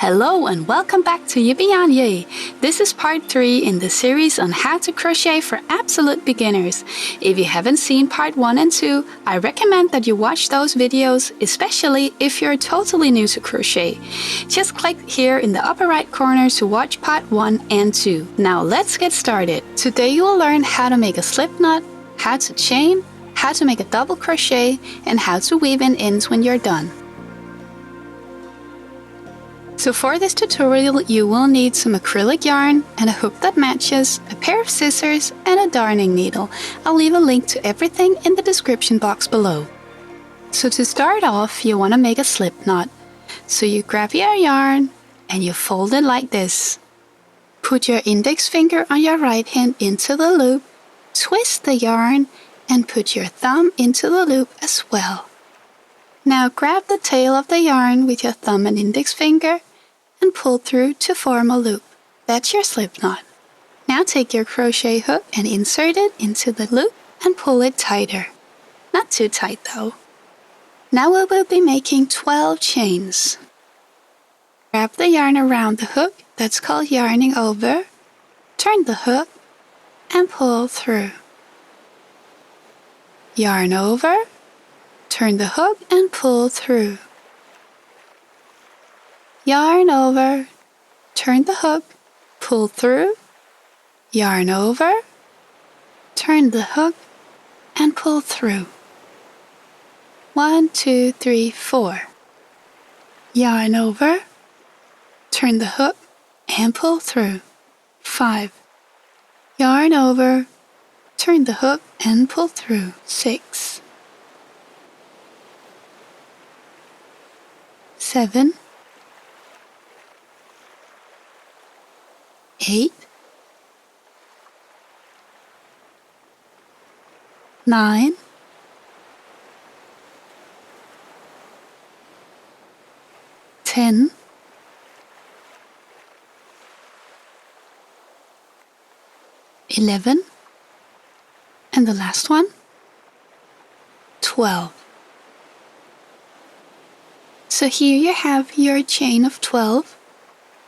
Hello and welcome back to YippieYarnYay. This is part 3 in the series on how to crochet for absolute beginners. If you haven't seen part 1 and 2, I recommend that you watch those videos, especially if you're totally new to crochet. Just click here in the upper right corner to watch part 1 and 2. Now let's get started. Today you will learn how to make a slip knot, how to chain, how to make a double crochet, and how to weave in ends when you're done. So for this tutorial you will need some acrylic yarn and a hook that matches, a pair of scissors and a darning needle. I'll leave a link to everything in the description box below. So to start off you want to make a slip knot. So you grab your yarn and you fold it like this. Put your index finger on your right hand into the loop, twist the yarn and put your thumb into the loop as well. Now grab the tail of the yarn with your thumb and index finger and pull through to form a loop. That's your slip knot. Now take your crochet hook and insert it into the loop and pull it tighter. Not too tight though. Now we will be making 12 chains. Wrap the yarn around the hook, that's called yarning over. Turn the hook and pull through. Yarn over. Turn the hook and pull through. Yarn over, turn the hook, pull through, yarn over, turn the hook and pull through. 1, 2, 3, 4. Yarn over, turn the hook and pull through. 5. Yarn over, turn the hook and pull through. 6. 7. 8. 9. 10. 11. And the last one, 12. So here you have your chain of 12.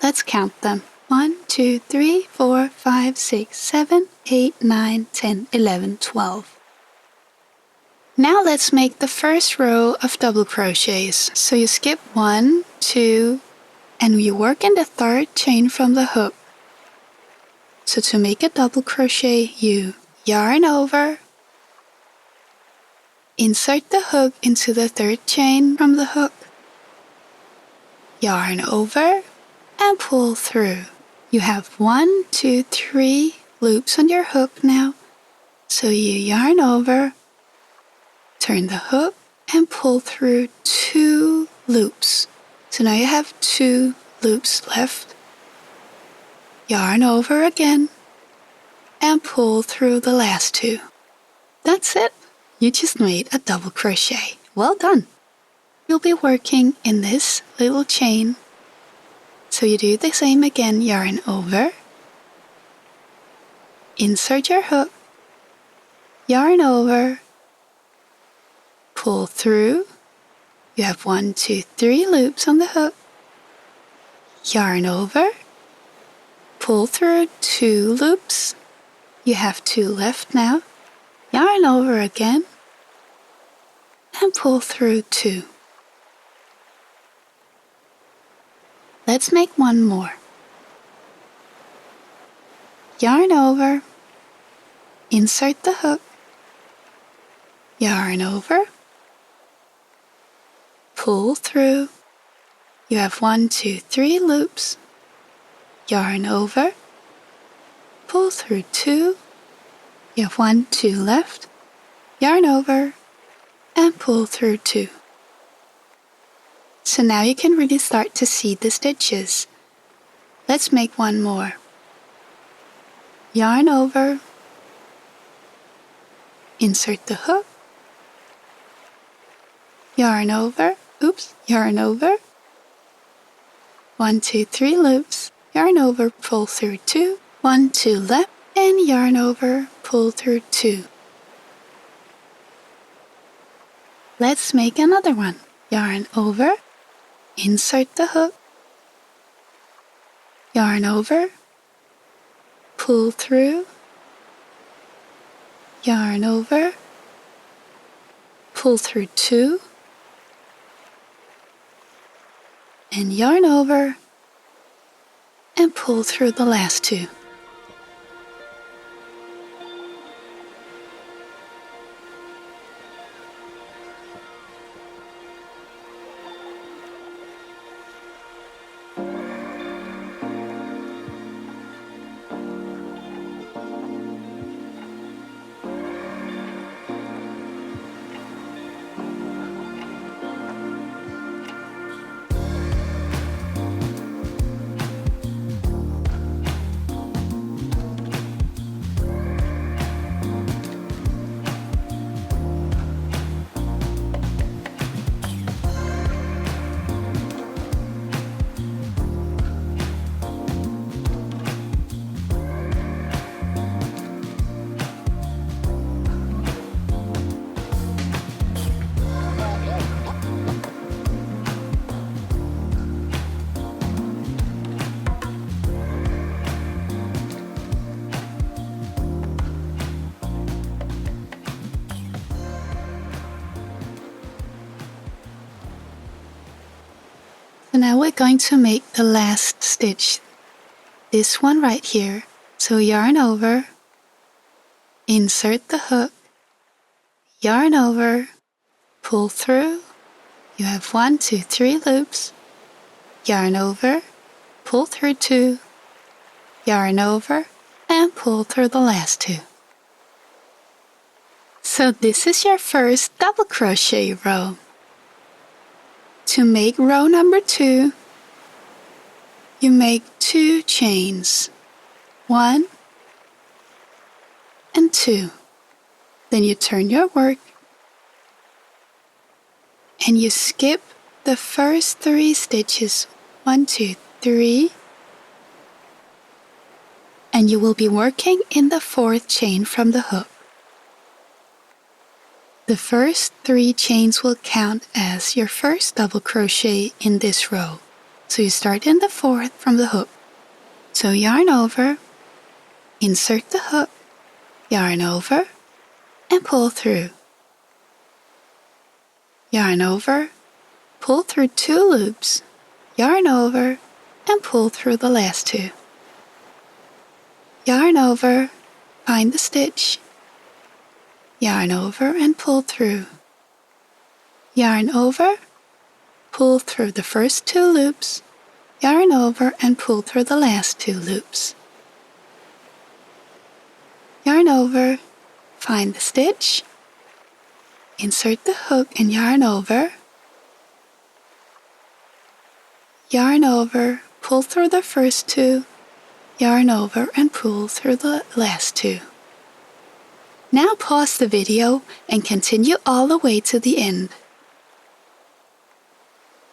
Let's count them. 1, 2, 3, 4, 5, 6, 7, 8, 9, 10, 11, 12. Now let's make the first row of double crochets. So you skip 1, 2, and you work in the third chain from the hook. So to make a double crochet, you yarn over, insert the hook into the third chain from the hook, yarn over, and pull through. You have 1, 2, 3 loops on your hook now. So you yarn over, turn the hook, and pull through 2 loops. So now you have 2 loops left. Yarn over again, and pull through the last 2. That's it. You just made a double crochet. Well done. You'll be working in this little chain. So you do the same again, yarn over, insert your hook, yarn over, pull through, you have 1, 2, 3 loops on the hook, yarn over, pull through 2 loops, you have 2 left now, yarn over again, and pull through 2. Let's make one more. Yarn over, insert the hook, yarn over, pull through, you have 1, 2, 3 loops, yarn over, pull through 2, you have 1, 2 left, yarn over, and pull through 2. So now you can really start to see the stitches. Let's make one more. Yarn over, insert the hook, yarn over, yarn over, 1, 2, 3 loops, yarn over, pull through 2, 1, 2 left, and yarn over, pull through 2. Let's make another one. Yarn over, insert the hook, yarn over, pull through, yarn over, pull through 2, and yarn over and pull through the last 2. So now we're going to make the last stitch, this one right here. So yarn over, insert the hook, yarn over, pull through. You have 1, 2, 3 loops, yarn over, pull through 2, yarn over, and pull through the last 2. So this is your first double crochet row. To make row number 2, you make 2 chains, 1 and 2. Then you turn your work and you skip the first 3 stitches, 1, 2, 3, and you will be working in the 4th chain from the hook. The first 3 chains will count as your first double crochet in this row. So you start in the 4th from the hook. So yarn over, insert the hook, yarn over, and pull through. Yarn over, pull through 2 loops, yarn over, and pull through the last 2. Yarn over, find the stitch, yarn over and pull through. Yarn over, pull through the first 2 loops, yarn over and pull through the last 2 loops. Yarn over, find the stitch, insert the hook and yarn over. Yarn over, pull through the first 2, yarn over and pull through the last 2. Now pause the video and continue all the way to the end.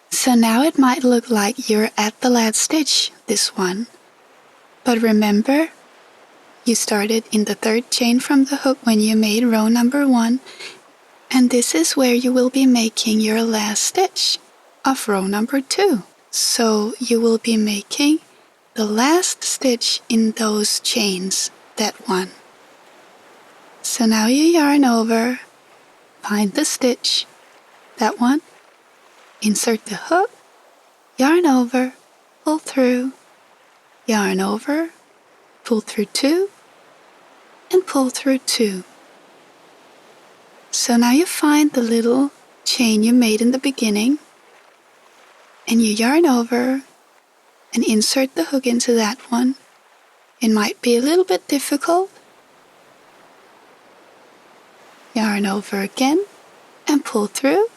So now it might look like you're at the last stitch, this one. But remember, you started in the 3rd chain from the hook when you made row number 1, and this is where you will be making your last stitch of row number 2. So you will be making the last stitch in those chains, that one. So now you yarn over, find the stitch, that one, insert the hook, yarn over, pull through, yarn over, pull through 2, and pull through 2. So now you find the little chain you made in the beginning, and you yarn over and insert the hook into that one. It might be a little bit difficult. Yarn over again and pull through,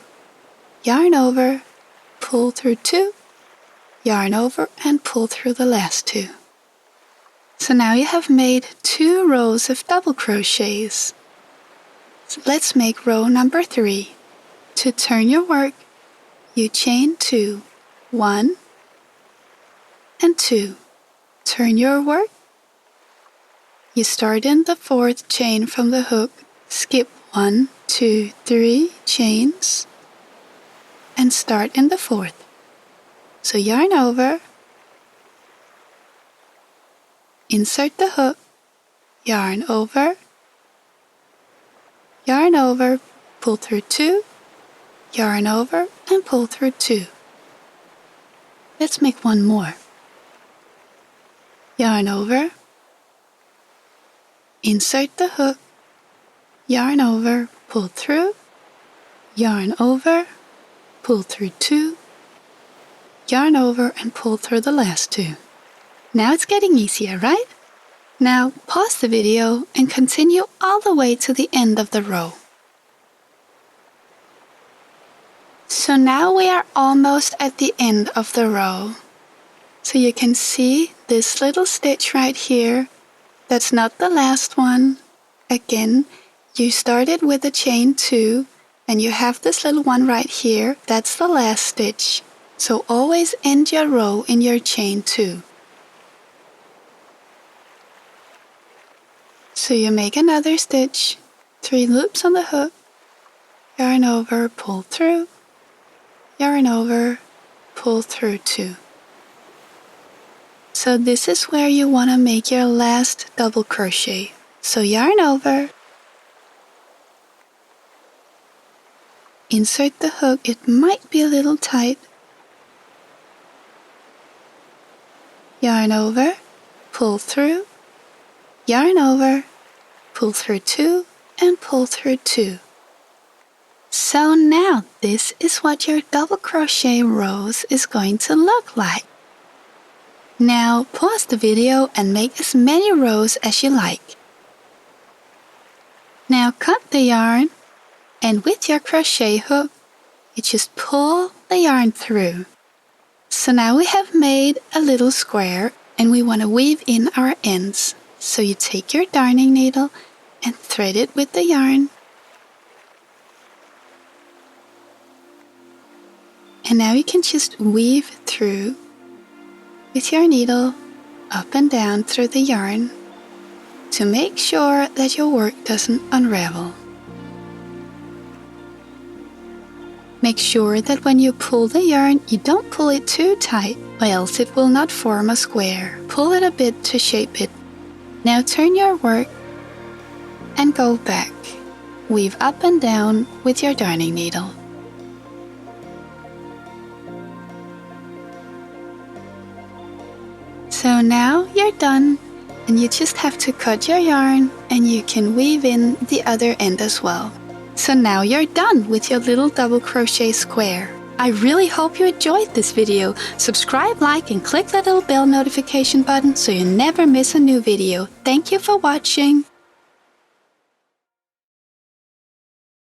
yarn over, pull through 2, yarn over and pull through the last 2. So now you have made 2 rows of double crochets. So let's make row number 3. To turn your work, you chain 2, 1 and 2. Turn your work. You start in the 4th chain from the hook, skip 1, 2, 3 chains, and start in the 4th. So yarn over, insert the hook, yarn over, pull through 2, yarn over, and pull through 2. Let's make one more. Yarn over, insert the hook, yarn over, pull through, yarn over, pull through 2, yarn over, and pull through the last 2. Now it's getting easier, right? Now pause the video and continue all the way to the end of the row. So now we are almost at the end of the row. So you can see this little stitch right here. That's not the last one. Again, you started with a chain 2 and you have this little one right here. That's the last stitch. So always end your row in your chain 2. So you make another stitch, 3 loops on the hook, yarn over, pull through, yarn over, pull through 2. So this is where you want to make your last double crochet. So yarn over, insert the hook. It might be a little tight. Yarn over, pull through, yarn over, pull through 2, and pull through 2. So now this is what your double crochet rows is going to look like. Now pause the video and make as many rows as you like. Now cut the yarn, and with your crochet hook, you just pull the yarn through. So now we have made a little square and we want to weave in our ends. So you take your darning needle and thread it with the yarn. And now you can just weave through with your needle up and down through the yarn to make sure that your work doesn't unravel. Make sure that when you pull the yarn, you don't pull it too tight, or else it will not form a square. Pull it a bit to shape it. Now turn your work and go back. Weave up and down with your darning needle. So now you're done, and you just have to cut your yarn and you can weave in the other end as well. So now you're done with your little double crochet square. I really hope you enjoyed this video. Subscribe, like, and click the little bell notification button so you never miss a new video. Thank you for watching.